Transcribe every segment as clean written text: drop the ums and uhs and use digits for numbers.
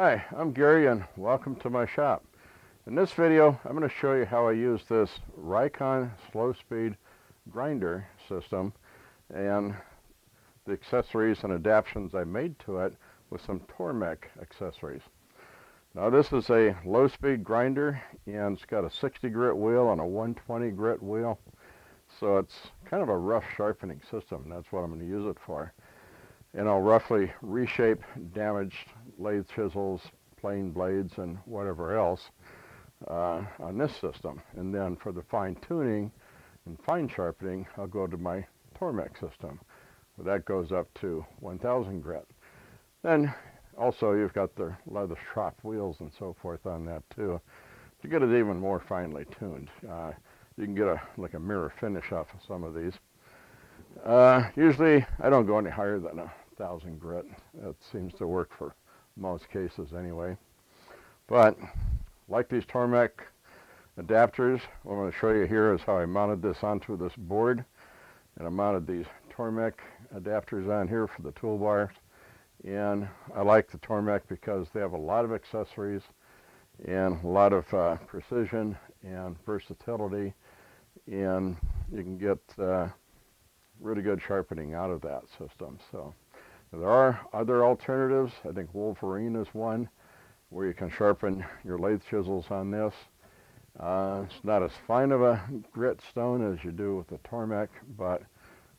Hi, I'm Gary and welcome to my shop. In this video, I'm going to show you how I use this Rikon slow speed grinder system and the accessories and adaptations I made to it with some Tormek accessories. Now this is a low speed grinder and it's got a 60 grit wheel and a 120 grit wheel. So it's kind of a rough sharpening system. That's what I'm going to use it for. And I'll roughly reshape damaged lathe chisels, plane blades, and whatever else on this system. And then for the fine tuning and fine sharpening, I'll go to my Tormek system. That goes up to 1000 grit. Then also you've got the leather strap wheels and so forth on that too, to get it even more finely tuned. You can get like a mirror finish off of some of these. Usually I don't go any higher than 1000 grit. That seems to work for most cases anyway. But like these Tormek adapters, what I'm going to show you here is how I mounted this onto this board. And I mounted these Tormek adapters on here for the toolbar. And I like the Tormek because they have a lot of accessories and a lot of precision and versatility. And you can get really good sharpening out of that system. So there are other alternatives. I think Wolverine is one where you can sharpen your lathe chisels on this. It's not as fine of a grit stone as you do with the Tormek, but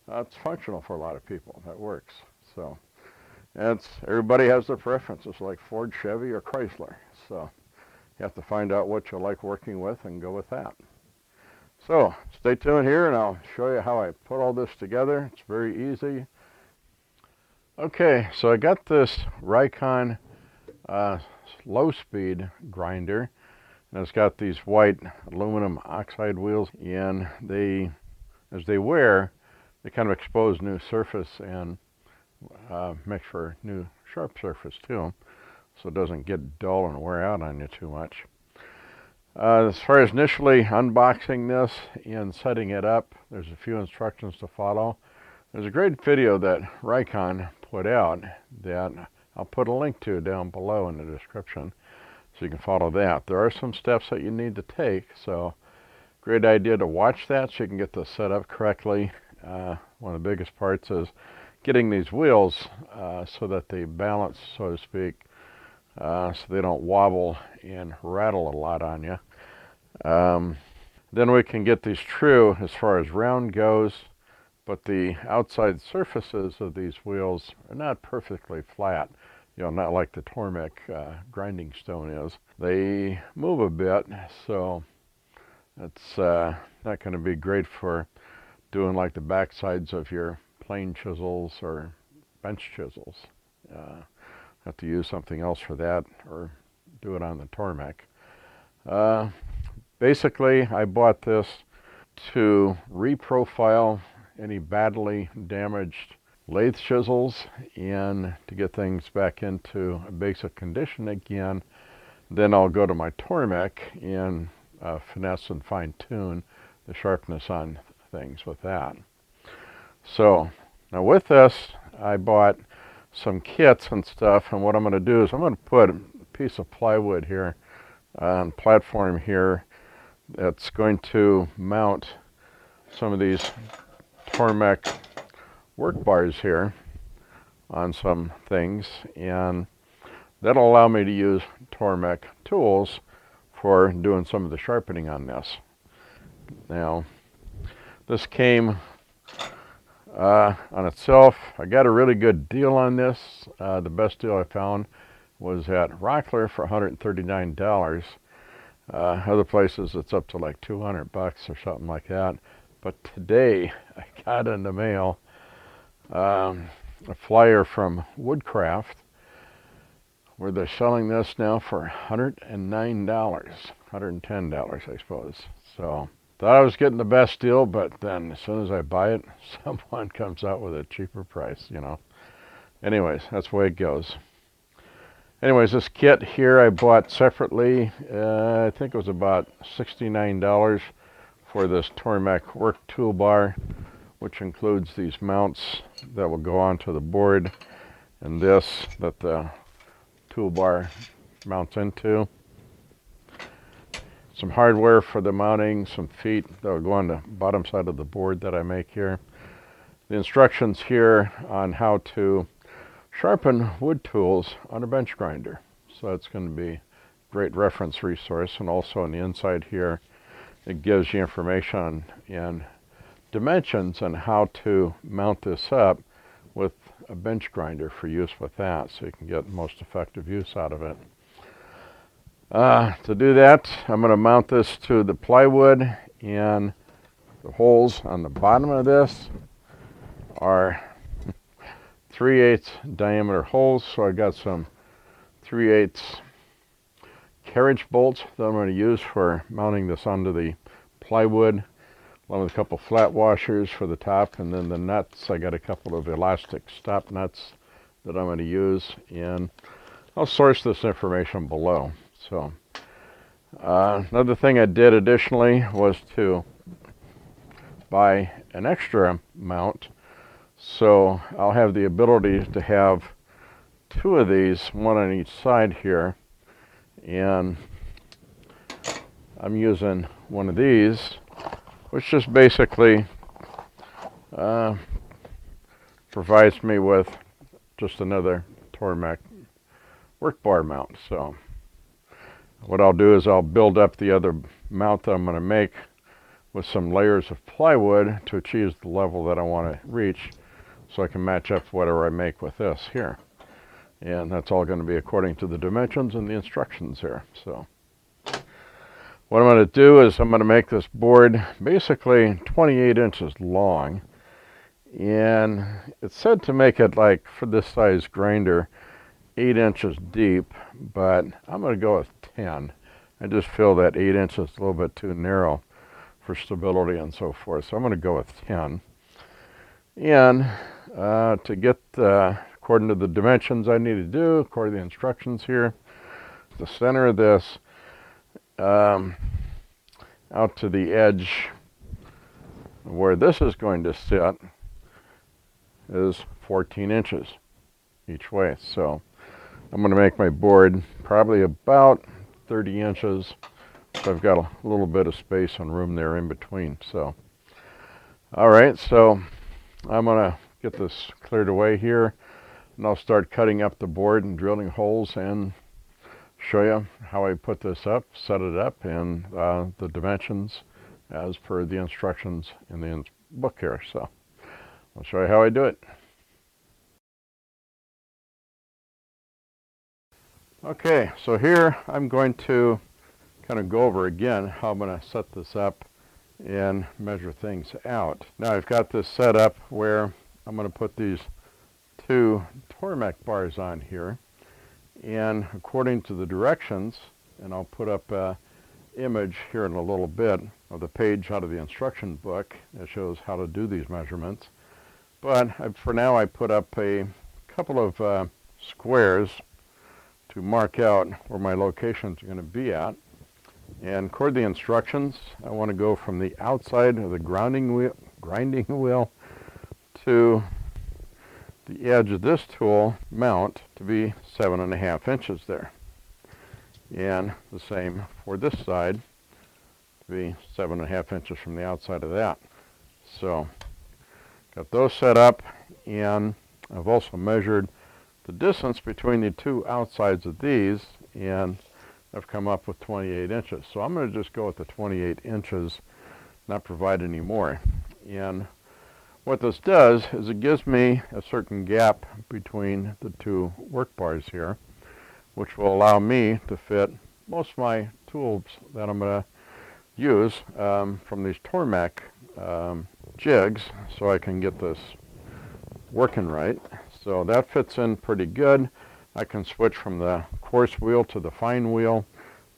it's functional for a lot of people. That works. So everybody has their preferences, like Ford, Chevy, or Chrysler. So you have to find out what you like working with and go with that. So stay tuned here and I'll show you how I put all this together. It's very easy. Okay, so I got this Rikon low speed grinder, and it's got these white aluminum oxide wheels, and as they wear, they kind of expose new surface and make for new sharp surface too, so it doesn't get dull and wear out on you too much. As far as initially unboxing this and setting it up, there's a few instructions to follow. There's a great video that Rikon put out that I'll put a link to down below in the description so you can follow that. There are some steps that you need to take, so great idea to watch that so you can get this set up correctly. One of the biggest parts is getting these wheels so that they balance, so to speak, so they don't wobble and rattle a lot on you. Then we can get these true as far as round goes, but the outside surfaces of these wheels are not perfectly flat. Not like the Tormek grinding stone is. They move a bit, so it's not going to be great for doing like the back sides of your plane chisels or bench chisels. Have to use something else for that or do it on the Tormek. Basically, I bought this to reprofile any badly damaged lathe chisels and to get things back into a basic condition again. Then I'll go to my Tormek and finesse and fine tune the sharpness on things with that. So now with this, I bought some kits and stuff, and what I'm going to do is I'm going to put a piece of plywood here on platform here that's going to mount some of these Tormek work bars here on some things, and that'll allow me to use Tormek tools for doing some of the sharpening on this. Now this came on itself. I got a really good deal on this. The best deal I found was at Rockler for $139. Other places it's up to like $200 or something like that. But today I got in the mail a flyer from Woodcraft where they're selling this now for $109, $110 I suppose. So thought I was getting the best deal, but then as soon as I buy it, someone comes out with a cheaper price, Anyways, that's the way it goes. Anyways, this kit here I bought separately. I think it was about $69 for this Tormek work toolbar, which includes these mounts that will go onto the board, and this that the toolbar mounts into. Some hardware for the mounting, some feet that will go on the bottom side of the board that I make here. The instructions here on how to sharpen wood tools on a bench grinder. So it's going to be a great reference resource. And also on the inside here, it gives you information and dimensions on how to mount this up with a bench grinder for use with that, so you can get most effective use out of it. To do that, I'm going to mount this to the plywood, and the holes on the bottom of this are 3/8 diameter holes, so I got some 3/8 carriage bolts that I'm going to use for mounting this onto the plywood, along with a couple flat washers for the top, and then the nuts. I got a couple of elastic stop nuts that I'm going to use, and I'll source this information below. So another thing I did additionally was to buy an extra mount, so I'll have the ability to have two of these, one on each side here, and I'm using one of these, which just basically provides me with just another Tormek work bar mount. So what I'll do is I'll build up the other mount that I'm going to make with some layers of plywood to achieve the level that I want to reach, so I can match up whatever I make with this here. And that's all going to be according to the dimensions and the instructions here. So what I'm going to do is I'm going to make this board basically 28 inches long, and it's said to make it, like for this size grinder, 8 inches deep, but I'm going to go with 10. I just feel that 8 inches is a little bit too narrow for stability and so forth, so I'm going to go with 10. And to get according to the dimensions I need to do, according to the instructions here, the center of this out to the edge where this is going to sit is 14 inches each way. So I'm going to make my board probably about 30 inches, so I've got a little bit of space and room there in between. So all right, so I'm going to get this cleared away here, and I'll start cutting up the board and drilling holes and show you how I put this up, set it up, and the dimensions as per the instructions in the book here. So I'll show you how I do it. Okay, so here I'm going to kind of go over again how I'm going to set this up and measure things out. Now I've got this set up where I'm going to put these two Tormek bars on here, and according to the directions, and I'll put up an image here in a little bit of the page out of the instruction book that shows how to do these measurements. But for now I put up a couple of squares to mark out where my locations are going to be at. And according to the instructions, I want to go from the outside of the grinding wheel to the edge of this tool mount to be 7.5 inches there. And the same for this side, to be 7.5 inches from the outside of that. So got those set up, and I've also measured the distance between the two outsides of these, and I've come up with 28 inches. So I'm going to just go with the 28 inches, not provide any more. And what this does is it gives me a certain gap between the two work bars here, which will allow me to fit most of my tools that I'm going to use from these Tormek jigs, so I can get this working right. So that fits in pretty good. I can switch from the coarse wheel to the fine wheel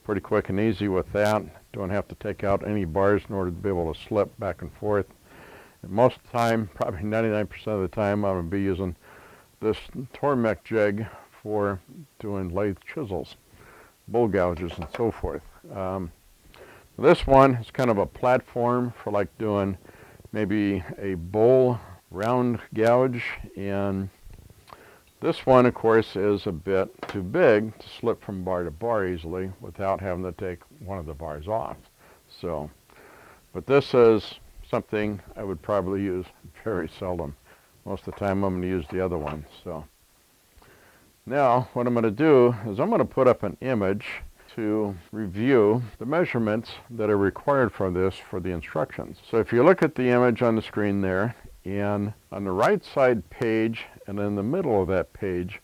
pretty quick and easy with that. Don't have to take out any bars in order to be able to slip back and forth. And most of the time, probably 99% of the time, I'm going to be using this Tormek jig for doing lathe chisels, bowl gouges, and so forth. This one is kind of a platform for like doing maybe a bowl round gouge, and This one, of course, is a bit too big to slip from bar to bar easily without having to take one of the bars off. So, but this is something I would probably use very seldom. Most of the time I'm going to use the other one. So now what I'm going to do is I'm going to put up an image to review the measurements that are required for this for the instructions. So if you look at the image on the screen there, and on the right side page and in the middle of that page,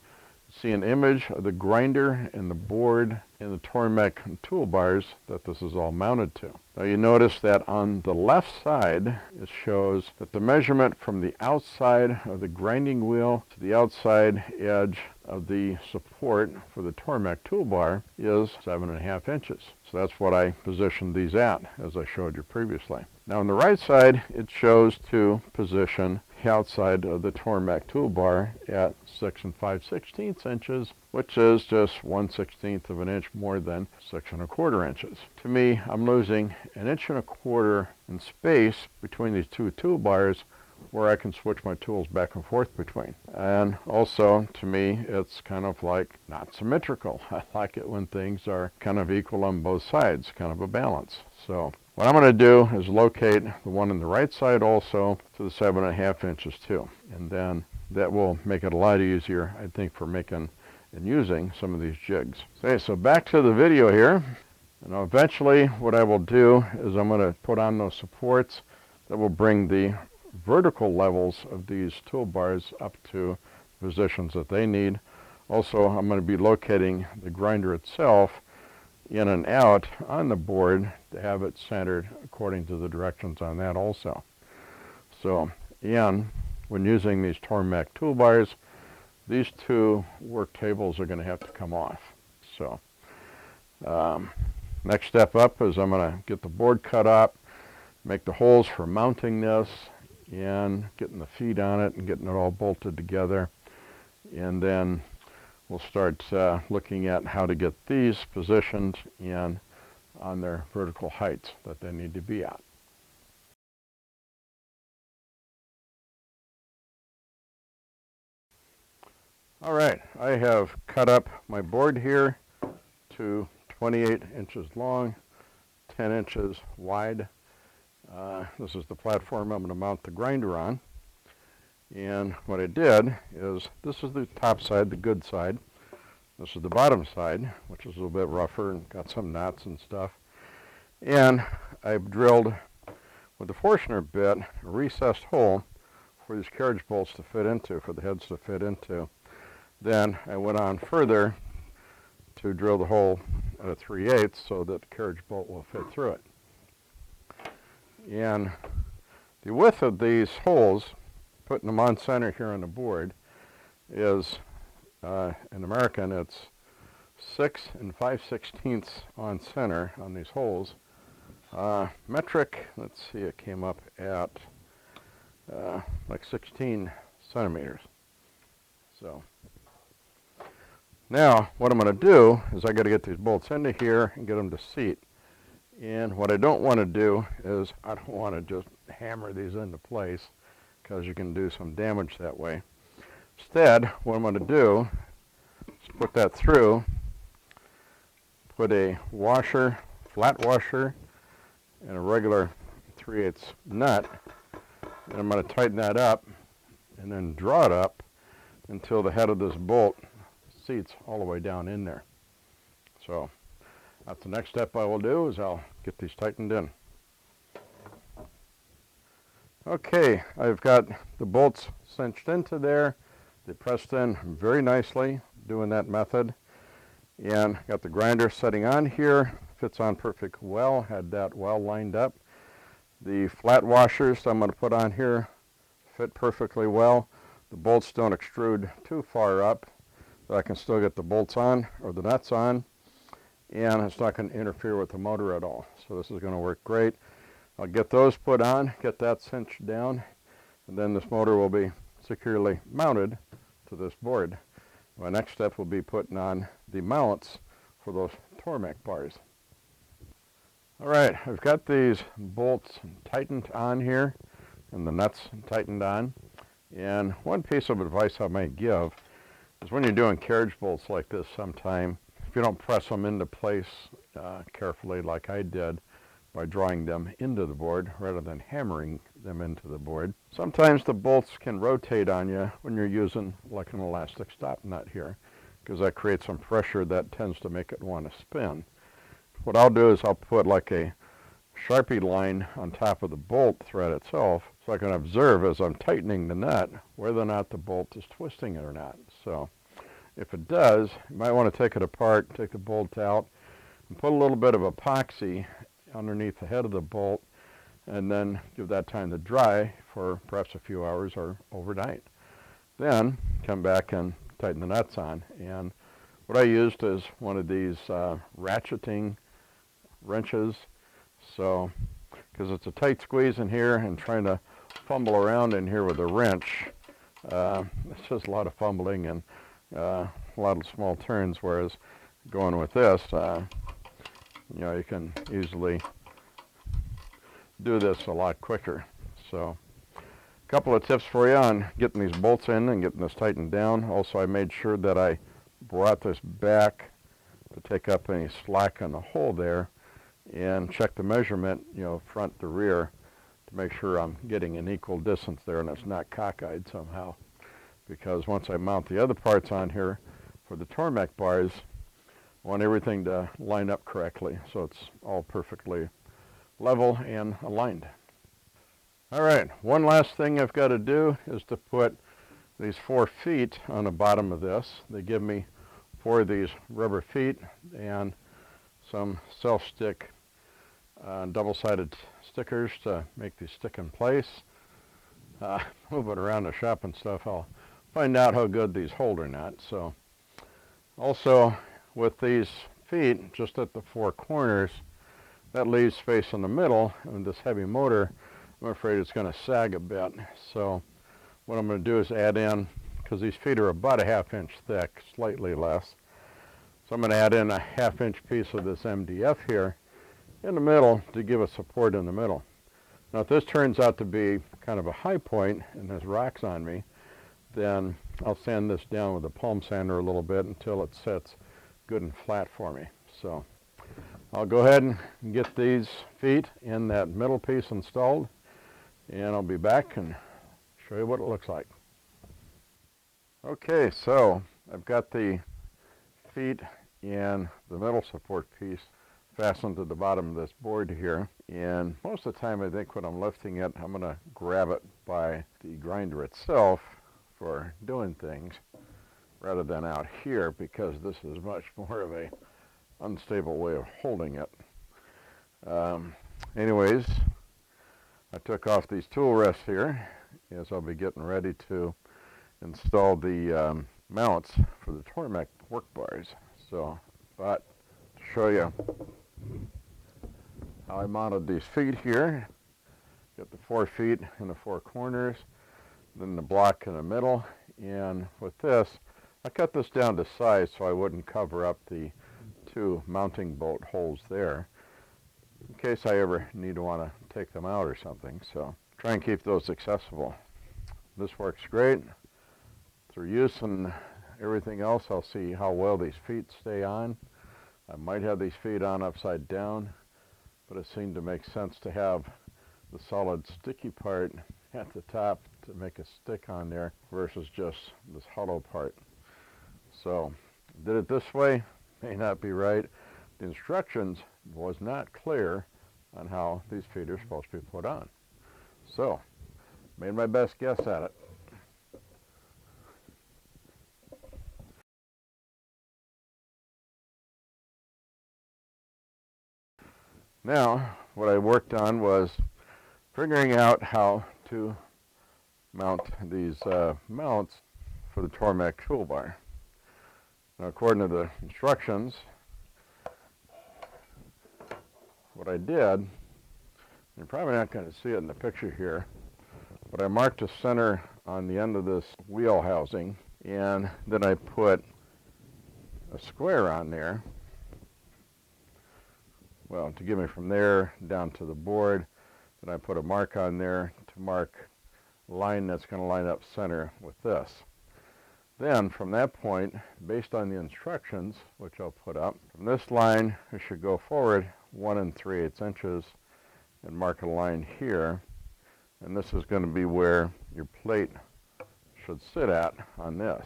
see an image of the grinder and the board and the Tormek toolbars that this is all mounted to. Now you notice that on the left side it shows that the measurement from the outside of the grinding wheel to the outside edge of the support for the Tormek toolbar is 7.5 inches. So that's what I positioned these at, as I showed you previously. Now on the right side it shows to position the outside of the Tormek toolbar at 6 5/16 inches, which is just 1/16 of an inch more than 6 1/4 inches. To me, I'm losing 1 1/4 inches in space between these two toolbars where I can switch my tools back and forth between. And also, to me, it's kind of like not symmetrical. I like it when things are kind of equal on both sides, kind of a balance. So what I'm going to do is locate the one on the right side also to the 7.5 inches too. And then that will make it a lot easier, I think, for making and using some of these jigs. Okay, so back to the video here. And eventually what I will do is I'm going to put on those supports that will bring the vertical levels of these toolbars up to positions that they need. Also, I'm going to be locating the grinder itself in and out on the board to have it centered according to the directions on that also. So, and when using these Tormek toolbars, these two work tables are going to have to come off. So, next step up is I'm going to get the board cut up, make the holes for mounting this, and getting the feet on it and getting it all bolted together. And then we'll start looking at how to get these positioned and on their vertical heights that they need to be at. All right, I have cut up my board here to 28 inches long, 10 inches wide. This is the platform I'm going to mount the grinder on. And what I did is, this is the top side, the good side. This is the bottom side, which is a little bit rougher and got some knots and stuff. And I've drilled with the Forstner bit a recessed hole for these carriage bolts to fit into, for the heads to fit into. Then I went on further to drill the hole at a 3/8 so that the carriage bolt will fit through it. And the width of these holes, putting them on center here on the board, is, in American, it's 6 5/16 on center on these holes. Metric, let's see, it came up at like 16 centimeters. So now what I'm going to do is I got to get these bolts into here and get them to seat. And what I don't want to do is I don't want to just hammer these into place, because you can do some damage that way. Instead, what I'm going to do is put that through, put a washer, flat washer, and a regular 3/8 nut, and I'm going to tighten that up and then draw it up until the head of this bolt seats all the way down in there. So that's the next step I will do, is I'll get these tightened in. Okay, I've got the bolts cinched into there. They pressed in very nicely doing that method. And got the grinder setting on here. Fits on perfect well, had that well lined up. The flat washers I'm going to put on here fit perfectly well. The bolts don't extrude too far up, but I can still get the bolts on, or the nuts on. And it's not going to interfere with the motor at all. So this is going to work great. I'll get those put on, get that cinched down, and then this motor will be securely mounted to this board. My next step will be putting on the mounts for those Tormek bars. All right, I've got these bolts tightened on here and the nuts tightened on. And one piece of advice I might give is when you're doing carriage bolts like this sometime, if you don't press them into place carefully like I did by drawing them into the board rather than hammering them into the board, sometimes the bolts can rotate on you when you're using like an elastic stop nut here, because that creates some pressure that tends to make it want to spin. What I'll do is I'll put like a Sharpie line on top of the bolt thread itself so I can observe as I'm tightening the nut whether or not the bolt is twisting it or not. So if it does, you might want to take it apart, take the bolt out, and put a little bit of epoxy underneath the head of the bolt, and then give that time to dry for perhaps a few hours or overnight. Then come back and tighten the nuts on. And what I used is one of these ratcheting wrenches. So, because it's a tight squeeze in here, and trying to fumble around in here with a wrench, it's just a lot of fumbling and a lot of small turns, whereas going with this, you know, you can easily do this a lot quicker. So, a couple of tips for you on getting these bolts in and getting this tightened down. Also, I made sure that I brought this back to take up any slack in the hole there, and check the measurement, you know, front to rear, to make sure I'm getting an equal distance there and it's not cockeyed somehow. Because once I mount the other parts on here for the Tormek bars, I want everything to line up correctly so it's all perfectly level and aligned. All right, one last thing I've got to do is to put these 4 feet on the bottom of this. They give me 4 of these rubber feet and some self-stick double-sided stickers to make these stick in place. Moving around the shop and stuff, I'll find out how good these hold or not. So, also with these feet just at the 4 corners, that leaves space in the middle, and this heavy motor, I'm afraid it's going to sag a bit. So what I'm going to do is add in, because these feet are about a 1/2 inch thick, slightly less, so I'm going to add in a 1/2 inch piece of this MDF here in the middle to give us support in the middle. Now if this turns out to be kind of a high point and there's rocks on me, then I'll sand this down with a palm sander a little bit until it sets good and flat for me. So I'll go ahead and get these feet in that middle piece installed, and I'll be back and show you what it looks like. Okay, so I've got the feet and the middle support piece fastened to the bottom of this board here, and most of the time I think when I'm lifting it, I'm going to grab it by the grinder itself for doing things rather than out here, because this is much more of a unstable way of holding it. Anyways, I took off these tool rests here as I'll be getting ready to install the mounts for the Tormek work bars. So, but to show you how I mounted these feet here, got the 4 feet in the 4 corners, then the block in the middle, and with this, I cut this down to size so I wouldn't cover up the 2 mounting bolt holes there, in case I ever need to want to take them out or something. So try and keep those accessible. This works great. Through use and everything else, I'll see how well these feet stay on. I might have these feet on upside down, but it seemed to make sense to have the solid sticky part at the top to make a stick on there versus just this hollow part. So did it this way. May not be right. The instructions was not clear on how these feet are supposed to be put on. So made my best guess at it. Now, what I worked on was figuring out how to mount these mounts for the Tormek toolbar. Now, according to the instructions, what I did, you're probably not going to see it in the picture here, but I marked a center on the end of this wheel housing, and then I put a square on there, well, to get me from there down to the board. Then I put a mark on there to mark a line that's going to line up center with this. Then from that point, based on the instructions, which I'll put up, from this line I should go forward 1 3/8 inches and mark a line here, and this is going to be where your plate should sit at on this.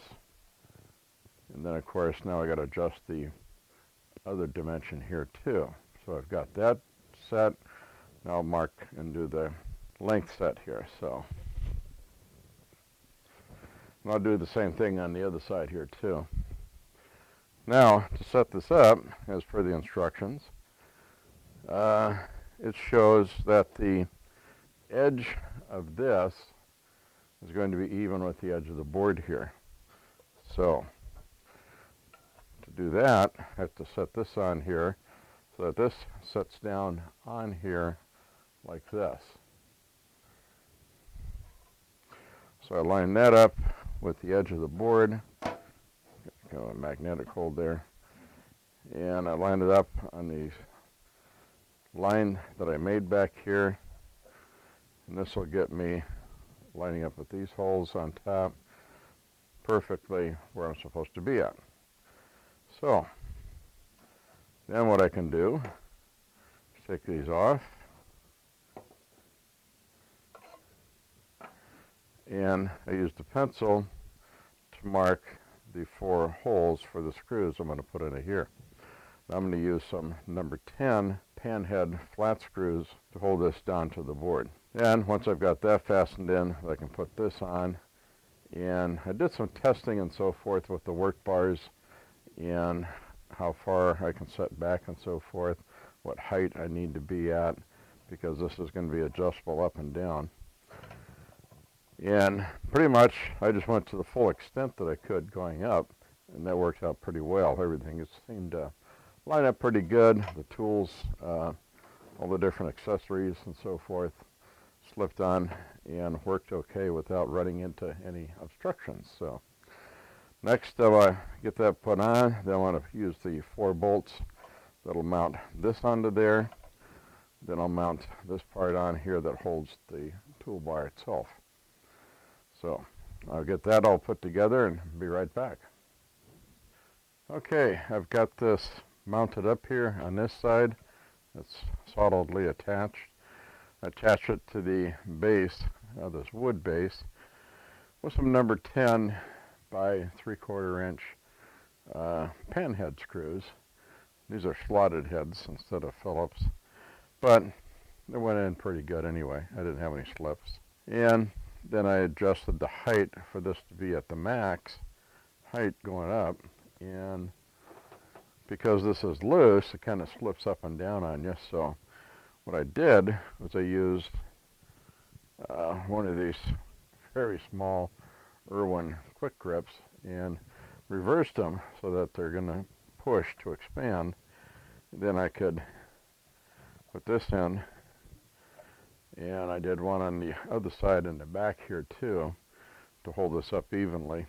And then of course now I got to adjust the other dimension here too. So I've got that set. Now I'll mark and do the length set here. So and I'll do the same thing on the other side here too. Now to set this up as per the instructions, it shows that the edge of this is going to be even with the edge of the board here. So to do that, I have to set this on here so that this sets down on here like this. So I line that up with the edge of the board. Got a magnetic hold there. And I line it up on the line that I made back here. And this will get me lining up with these holes on top perfectly where I'm supposed to be at. So then what I can do is take these off and I use the pencil to mark the 4 holes for the screws I'm going to put in here. I'm going to use some number 10 panhead flat screws to hold this down to the board. And once I've got that fastened in, I can put this on. And I did some testing and so forth with the work bars and how far I can set back and so forth, what height I need to be at, because this is going to be adjustable up and down. And pretty much I just went to the full extent that I could going up, and that worked out pretty well. Everything seemed to line up pretty good. The tools, all the different accessories and so forth slipped on and worked okay without running into any obstructions. So next I get that put on. Then I want to use the 4 bolts that'll mount this onto there. Then I'll mount this part on here that holds the toolbar itself. So I'll get that all put together and be right back. Okay, I've got this mounted up here on this side. It's solidly attached. I attach it to the base, this wood base, with some number 10 by 3/4 inch panhead screws. These are slotted heads instead of Phillips, but they went in pretty good anyway. I didn't have any slips. And then I adjusted the height for this to be at the max height going up, and because this is loose, it kind of slips up and down on you. So what I did was I used one of these very small Irwin quick grips and reversed them so that they're going to push to expand. Then I could put this in, and I did one on the other side in the back here too to hold this up evenly.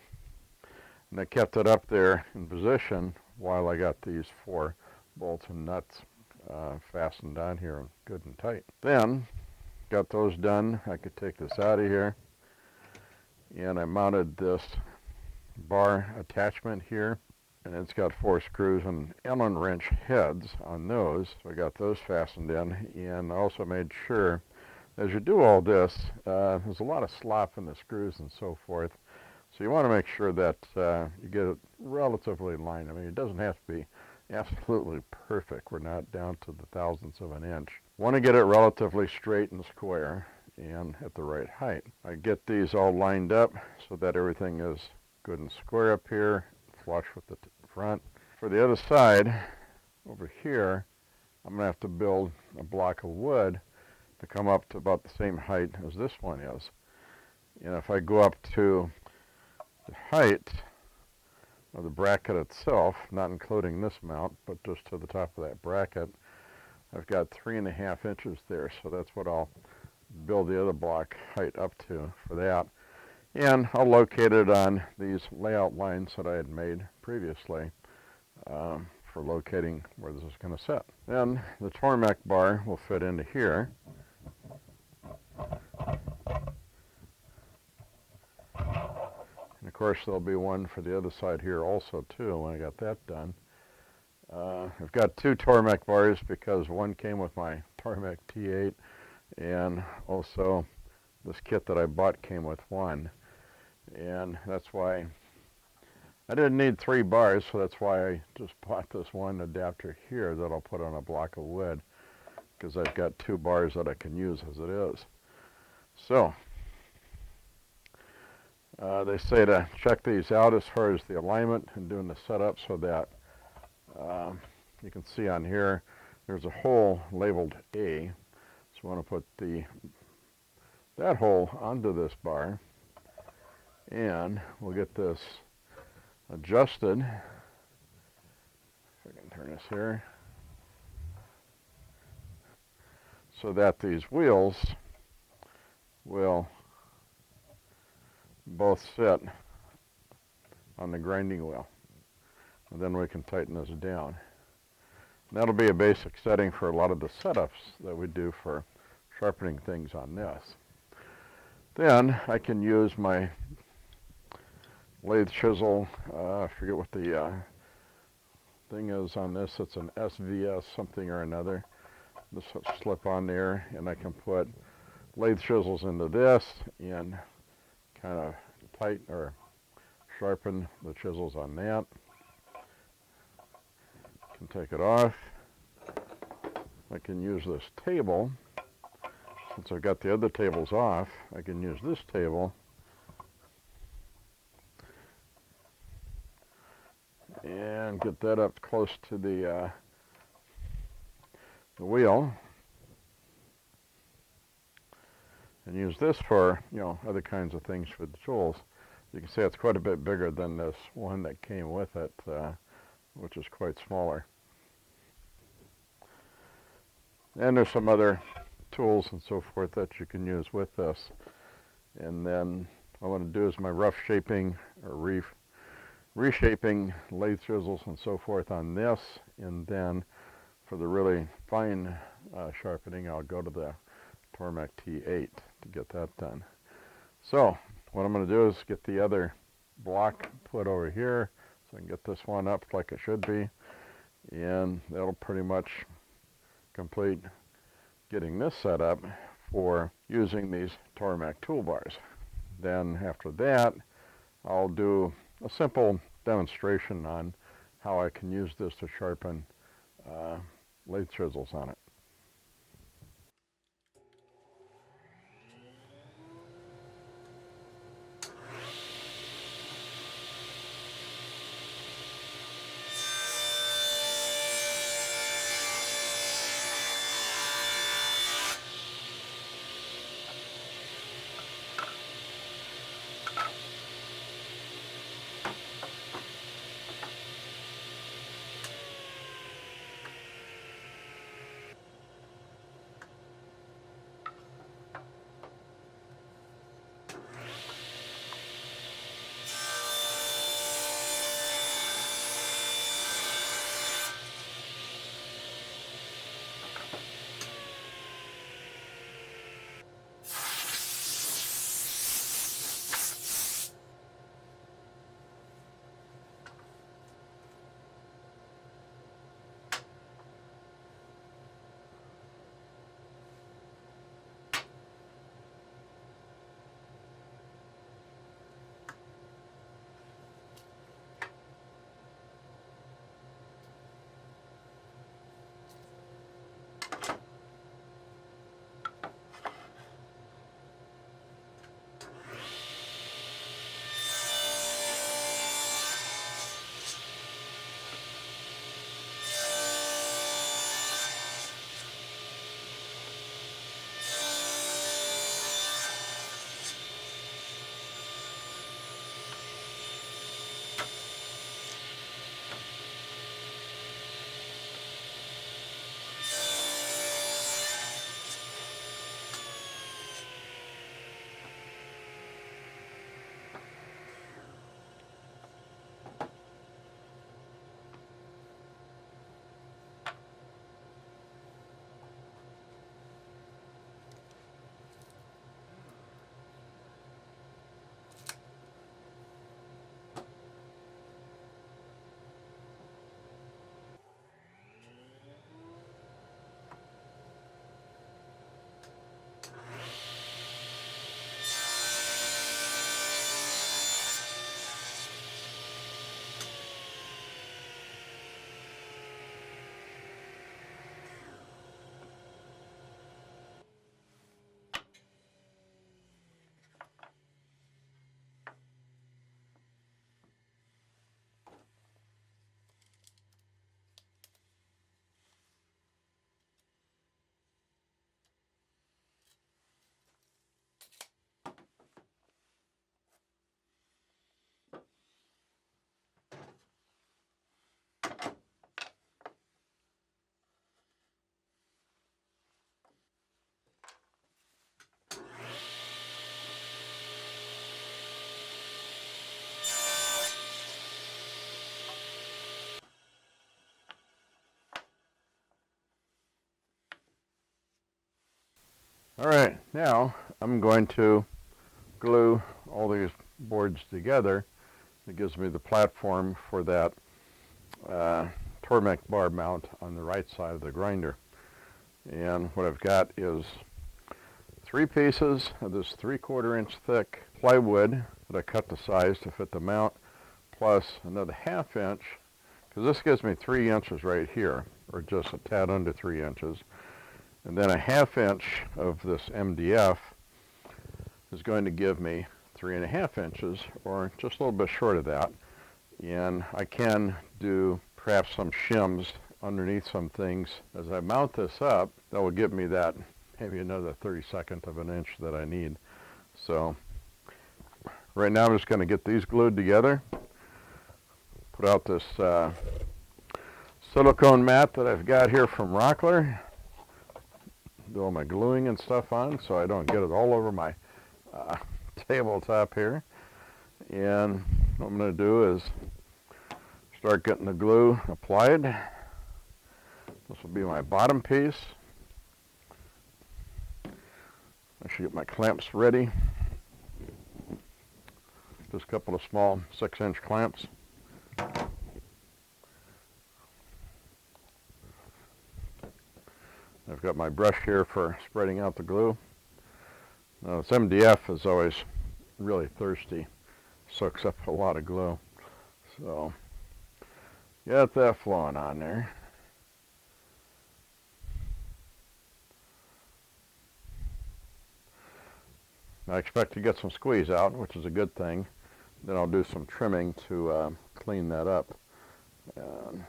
And I kept it up there in position while I got these 4 bolts and nuts fastened on here good and tight. Then got those done. I could take this out of here, and I mounted this bar attachment here, and it's got 4 screws and Allen wrench heads on those. So I got those fastened in, and I also made sure as you do all this, there's a lot of slop in the screws and so forth. So you want to make sure that you get it relatively lined. I mean, it doesn't have to be absolutely perfect. We're not down to the thousandths of an inch. Want to get it relatively straight and square and at the right height. I get these all lined up so that everything is good and square up here, flush with the front. For the other side, over here, I'm going to have to build a block of wood to come up to about the same height as this one is. And if I go up to the height of the bracket itself, not including this mount, but just to the top of that bracket, I've got 3.5 inches there, so that's what I'll build the other block height up to for that. And I'll locate it on these layout lines that I had made previously for locating where this is going to sit. Then the Tormek bar will fit into here. And of course, there'll be one for the other side here also too when I got that done. I've got 2 Tormek bars because one came with my Tormek T8, and also this kit that I bought came with one. And that's why I didn't need 3 bars, so that's why I just bought this one adapter here that I'll put on a block of wood, because I've got 2 bars that I can use as it is. So they say to check these out as far as the alignment and doing the setup so that you can see on here there's a hole labeled A. So I want to put that hole onto this bar, and we'll get this adjusted. If I can turn this here, so that these wheels will both sit on the grinding wheel. And then we can tighten this down. And that'll be a basic setting for a lot of the setups that we do for sharpening things on this. Then I can use my lathe chisel. I forget what the thing is on this. It's an SVS something or another. This will slip on there, and I can put lathe chisels into this and kind of tighten or sharpen the chisels on that. Can take it off. I can use this table. Since I've got the other tables off, I can use this table and get that up close to the wheel, and use this for, you know, other kinds of things for the tools. You can see it's quite a bit bigger than this one that came with it, which is quite smaller. And there's some other tools and so forth that you can use with this. And then what I want to do is my rough shaping or reshaping lathe chisels and so forth on this, and then for the really fine sharpening, I'll go to the Tormek T8 to get that done. So what I'm going to do is get the other block put over here so I can get this one up like it should be, and that'll pretty much complete getting this set up for using these Tormek toolbars. Then after that, I'll do a simple demonstration on how I can use this to sharpen lathe chisels on it. Alright, now I'm going to glue all these boards together. It gives me the platform for that Tormek bar mount on the right side of the grinder. And what I've got is 3 pieces of this 3/4 inch thick plywood that I cut the size to fit the mount, plus another 1/2 inch, because this gives me 3 inches right here, or just a tad under 3 inches. And then a 1/2 inch of this MDF is going to give me 3.5 inches, or just a little bit short of that. And I can do perhaps some shims underneath some things. As I mount this up, that will give me that maybe another 32nd of an inch that I need. So right now I'm just going to get these glued together, put out this silicone mat that I've got here from Rockler, do all my gluing and stuff on so I don't get it all over my tabletop here. And what I'm going to do is start getting the glue applied. This will be my bottom piece. I should get my clamps ready. Just a couple of small 6-inch clamps. I've got my brush here for spreading out the glue. Now this MDF is always really thirsty, soaks up a lot of glue. So got that flowing on there. I expect to get some squeeze out, which is a good thing. Then I'll do some trimming to clean that up and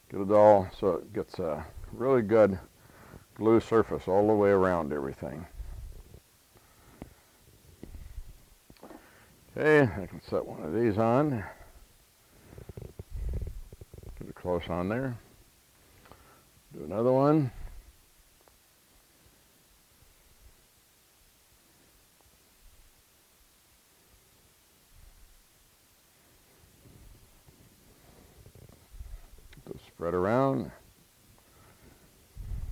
get it all so it gets a really good glue surface all the way around everything. Okay, I can set one of these on. Get it close on there. Do another one. Spread around.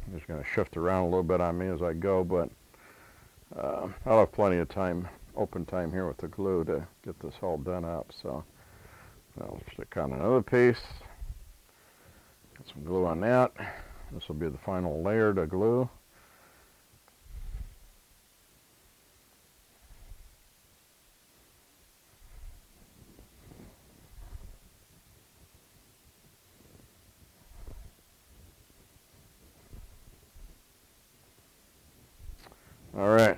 I'm just going to shift around a little bit on me as I go, but I'll have plenty of time, open time here with the glue to get this all done up. So I'll stick on another piece. Get some glue on that. This will be the final layer to glue. All right.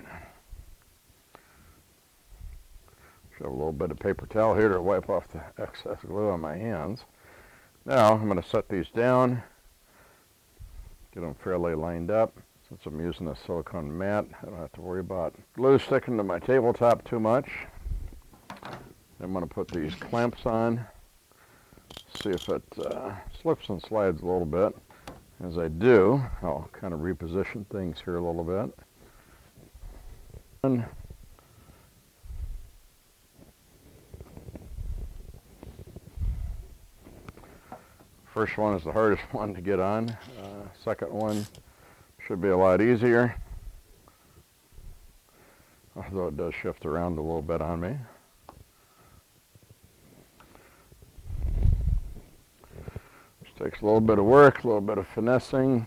Should have a little bit of paper towel here to wipe off the excess glue on my hands. Now I'm going to set these down, get them fairly lined up. Since I'm using a silicone mat, I don't have to worry about glue sticking to my tabletop too much. I'm going to put these clamps on, see if it slips and slides a little bit. As I do, I'll kind of reposition things here a little bit. First one is the hardest one to get on. Second one should be a lot easier, although it does shift around a little bit on me. Just takes a little bit of work, a little bit of finessing.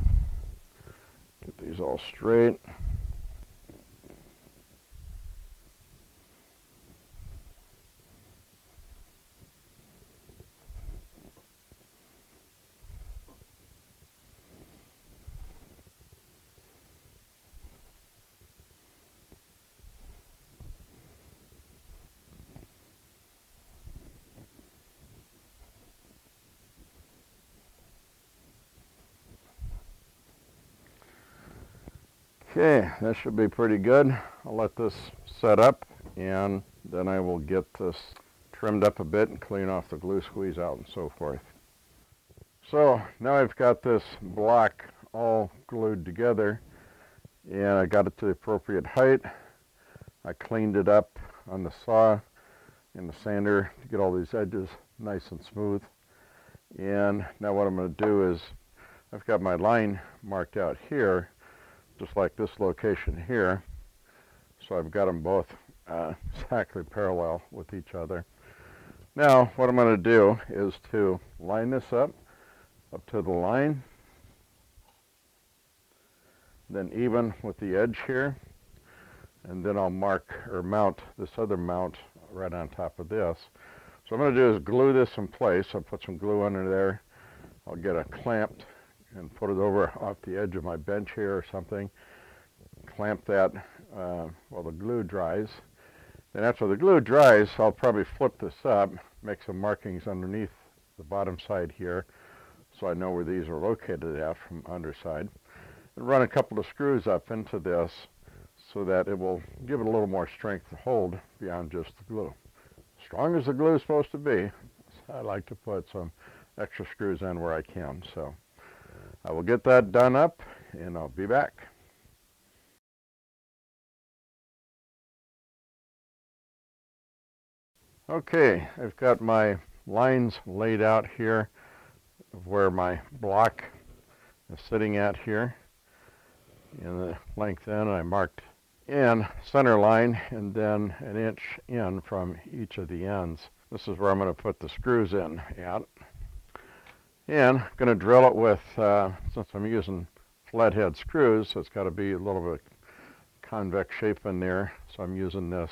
Get these all straight. Okay, that should be pretty good. I'll let this set up and then I will get this trimmed up a bit and clean off the glue squeeze out and so forth. So now I've got this block all glued together and I got it to the appropriate height. I cleaned it up on the saw and the sander to get all these edges nice and smooth. And now what I'm going to do is I've got my line marked out here. just like this location here. So I've got them both exactly parallel with each other. Now what I'm going to do is to line this up to the line, then even with the edge here, and then I'll mark or mount this other mount right on top of this. So what I'm going to do is glue this in place. I'll put some glue under there. I'll get it clamped and put it over off the edge of my bench here or something. Clamp that while the glue dries. Then after the glue dries, I'll probably flip this up, make some markings underneath the bottom side here so I know where these are located at from underside. And run a couple of screws up into this so that it will give it a little more strength to hold beyond just the glue. Strong as the glue is supposed to be, I like to put some extra screws in where I can. So I will get that done up and I'll be back. Okay, I've got my lines laid out here of where my block is sitting at here. In the length in, I marked in center line and then an inch in from each of the ends. This is where I'm going to put the screws in at. And I'm going to drill it with, since I'm using flathead screws, so it's got to be a little bit convex shape in there. So I'm using this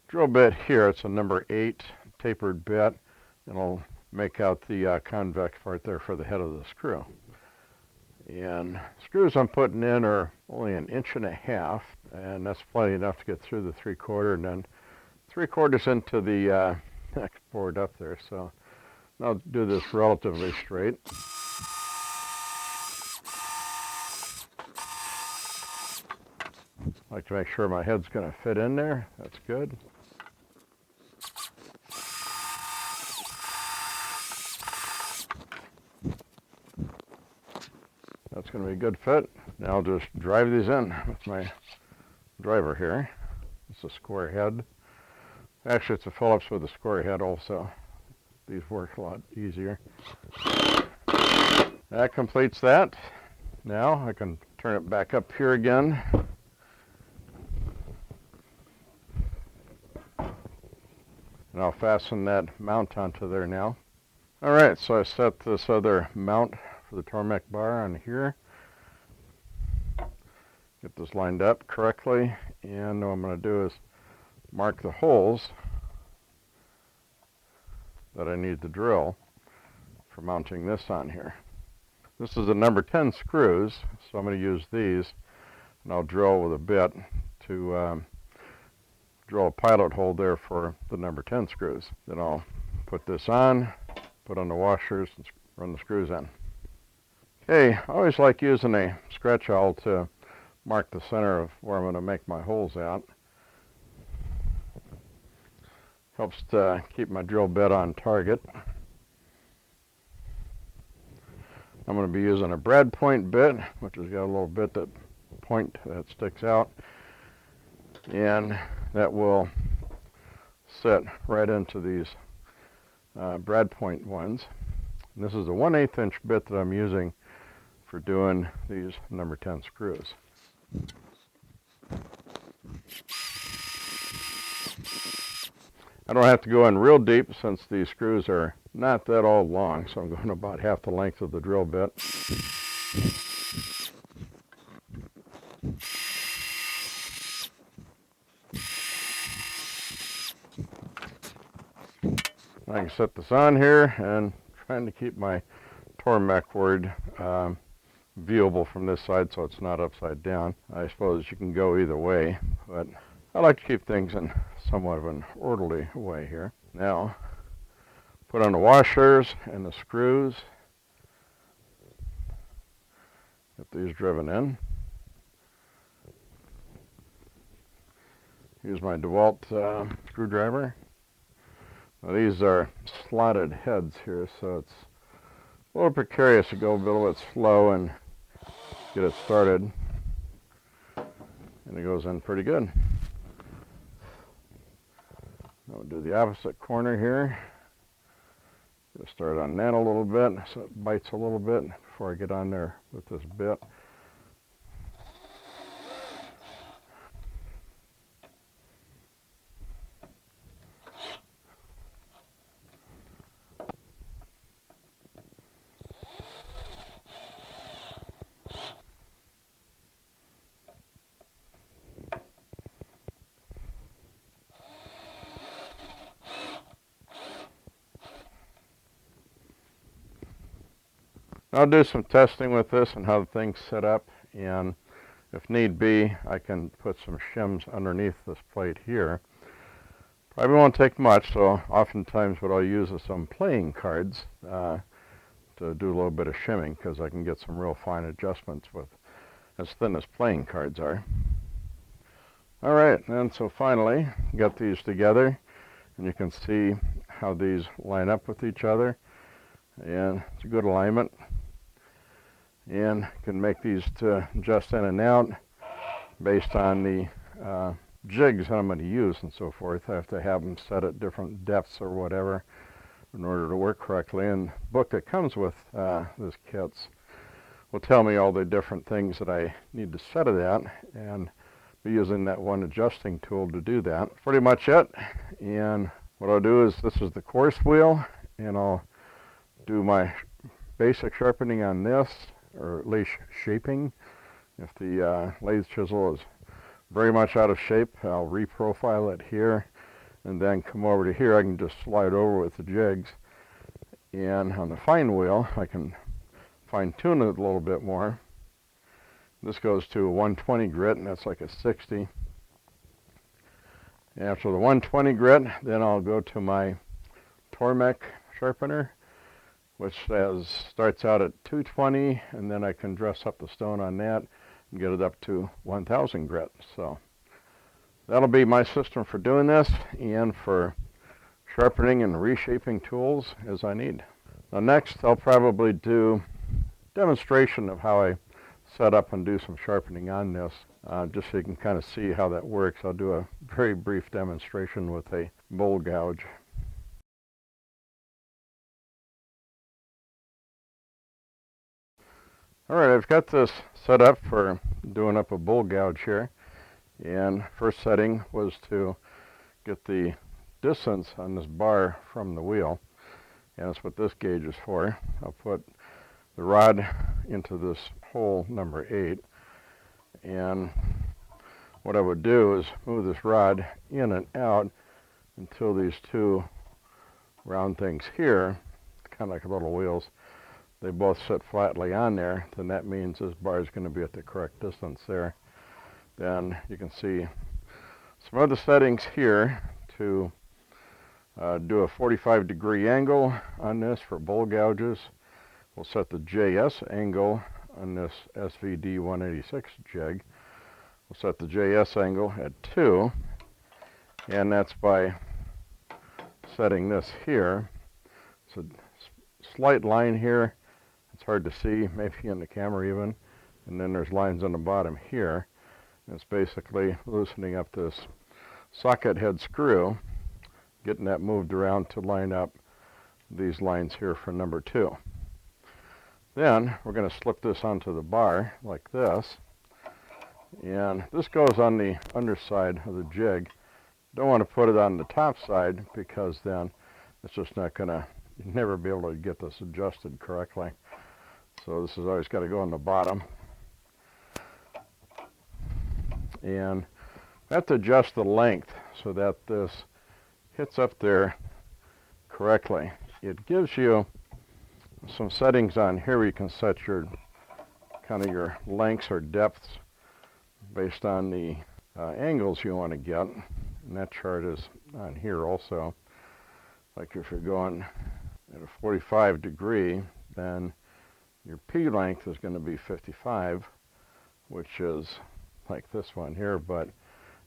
drill bit here. It's a number 8 tapered bit, and it'll make out the convex part there for the head of the screw. And screws I'm putting in are only 1.5 inches, and that's plenty enough to get through the 3/4 and then 3/4 into the next board up there. So I'll do this relatively straight. I like to make sure my head's going to fit in there. That's good. That's going to be a good fit. Now I'll just drive these in with my driver here. It's a square head. Actually, it's a Phillips with a square head also. These work a lot easier. That completes that. Now I can turn it back up here again. And I'll fasten that mount onto there now. Alright, so I set this other mount for the Tormek bar on here. Get this lined up correctly, and what I'm going to do is mark the holes that I need to drill for mounting this on here. This is the number 10 screws, so I'm going to use these, and I'll drill with a bit to drill a pilot hole there for the number 10 screws. Then I'll put this on, put on the washers, and run the screws in. Okay, I always like using a scratch awl to mark the center of where I'm going to make my holes at. Helps to keep my drill bit on target. I'm going to be using a brad point bit, which has got a little bit that point that sticks out, and that will set right into these brad point ones. And this is a 1/8 inch bit that I'm using for doing these number 10 screws. I don't have to go in real deep since these screws are not that all long, so I'm going about half the length of the drill bit. I can set this on here, and trying to keep my Tormek word viewable from this side so it's not upside down. I suppose you can go either way, but I like to keep things in somewhat of an orderly way here. Now, put on the washers and the screws. Get these driven in. Use my DeWalt screwdriver. Now these are slotted heads here, so it's a little precarious to go a little bit slow and get it started. And it goes in pretty good. I'll do the opposite corner here. Get started on that a little bit so it bites a little bit before I get on there with this bit. I'll do some testing with this and how the thing's set up, and if need be, I can put some shims underneath this plate here. Probably won't take much, so oftentimes what I'll use is some playing cards to do a little bit of shimming, because I can get some real fine adjustments with as thin as playing cards are. Alright, and so finally, got these together, and you can see how these line up with each other, and it's a good alignment. And you can make these to adjust in and out based on the jigs that I'm going to use and so forth. I have to have them set at different depths or whatever in order to work correctly. And the book that comes with this kits will tell me all the different things that I need to set it at, and be using that one adjusting tool to do that. Pretty much it. And what I'll do is, this is the coarse wheel, and I'll do my basic sharpening on this, or at least shaping. If the lathe chisel is very much out of shape, I'll reprofile it here, and then come over to here. I can just slide over with the jigs, and on the fine wheel I can fine tune it a little bit more. This goes to a 120 grit, and that's like a 60. After the 120 grit, then I'll go to my Tormek sharpener, which starts out at 220, and then I can dress up the stone on that and get it up to 1000 grit. So that'll be my system for doing this, and for sharpening and reshaping tools as I need. Now next, I'll probably do a demonstration of how I set up and do some sharpening on this, just so you can kind of see how that works. I'll do a very brief demonstration with a bowl gouge. Alright, I've got this set up for doing up a bowl gouge here, and first setting was to get the distance on this bar from the wheel, and that's what this gauge is for. I'll put the rod into this hole number 8, and what I would do is move this rod in and out until these two round things here, kind of like little wheels, they both sit flatly on there. Then that means this bar is going to be at the correct distance there. Then you can see some other settings here to do a 45-degree angle on this for bowl gouges. We'll set the JS angle on this SVD 186 jig. We'll set the JS angle at 2, and that's by setting this here. It's a slight line here. It's hard to see, maybe in the camera even. And then there's lines on the bottom here. And it's basically loosening up this socket head screw, getting that moved around to line up these lines here for number 2. Then we're going to slip this onto the bar like this. And this goes on the underside of the jig. Don't want to put it on the top side, because then it's just not going to, you'll never be able to get this adjusted correctly. So this has always got to go on the bottom. And I have to adjust the length so that this hits up there correctly. It gives you some settings on here where you can set your kind of your lengths or depths based on the angles you want to get. And that chart is on here also. Like if you're going at a 45 degree, then your P length is going to be 55, which is like this one here, but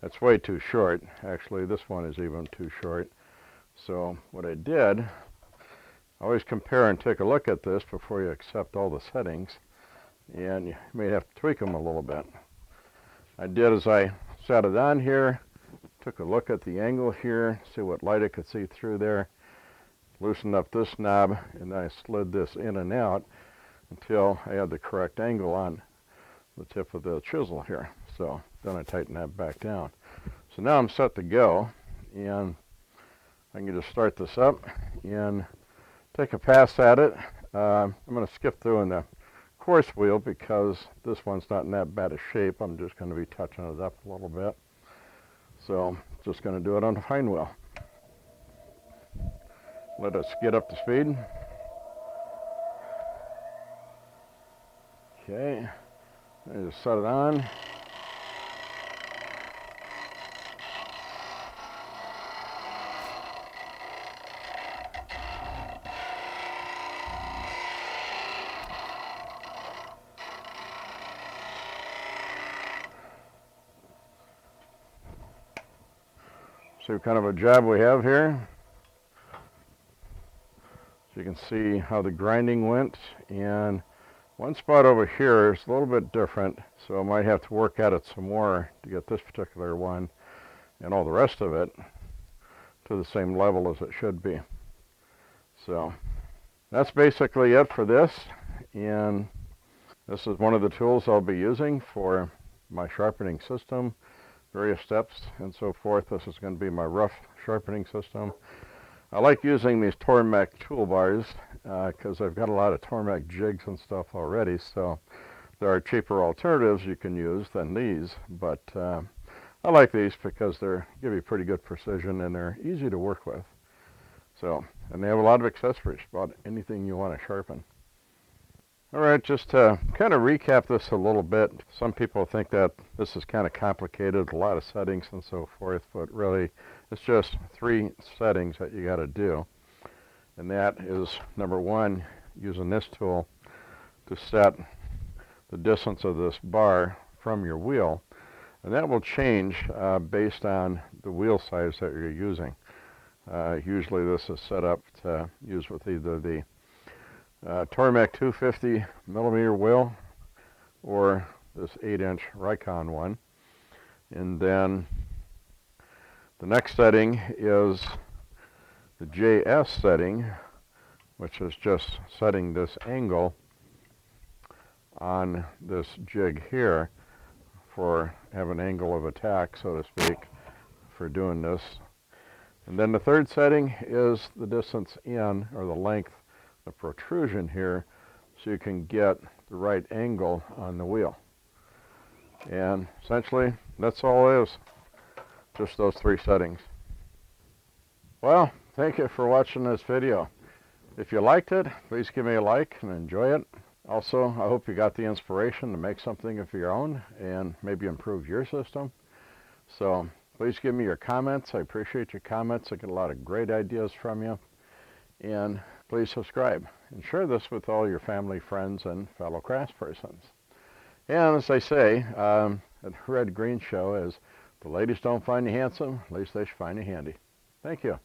that's way too short. Actually, this one is even too short. So what I did, always compare and take a look at this before you accept all the settings, and you may have to tweak them a little bit. I did as I set it on here, took a look at the angle here, see what light I could see through there, loosened up this knob, and then I slid this in and out until I had the correct angle on the tip of the chisel here. So then I tighten that back down. So now I'm set to go, and I can just start this up and take a pass at it. I'm going to skip through in the coarse wheel because this one's not in that bad a shape. I'm just going to be touching it up a little bit. So just going to do it on the fine wheel. Let us get up to speed. Okay, I just set it on. See what kind of a job we have here. So you can see how the grinding went, and one spot over here is a little bit different, so I might have to work at it some more to get this particular one and all the rest of it to the same level as it should be. So that's basically it for this, and this is one of the tools I'll be using for my sharpening system, various steps and so forth. This is going to be my rough sharpening system. I like using these Tormek toolbars because I've got a lot of Tormek jigs and stuff already, so there are cheaper alternatives you can use than these, but I like these because they give you pretty good precision and they're easy to work with. So, and they have a lot of accessories, about anything you want to sharpen. Alright, just to kind of recap this a little bit, some people think that this is kind of complicated, a lot of settings and so forth, but really it's just 3 settings that you got to do. And that is, number 1, using this tool to set the distance of this bar from your wheel. And that will change based on the wheel size that you're using. Usually this is set up to use with either the Tormek 250 millimeter wheel or this 8-inch Rikon one. And then the next setting is the JS setting, which is just setting this angle on this jig here for have an angle of attack, so to speak, for doing this. And then the third setting is the distance in, or the length, the protrusion here, so you can get the right angle on the wheel. And essentially that's all it is, just those 3 settings. Well, thank you for watching this video. If you liked it, please give me a like and enjoy it. Also, I hope you got the inspiration to make something of your own and maybe improve your system. So please give me your comments. I appreciate your comments. I get a lot of great ideas from you. And please subscribe and share this with all your family, friends, and fellow craftspersons. And as they say at the Red Green Show is, the ladies don't find you handsome, at least they should find you handy. Thank you.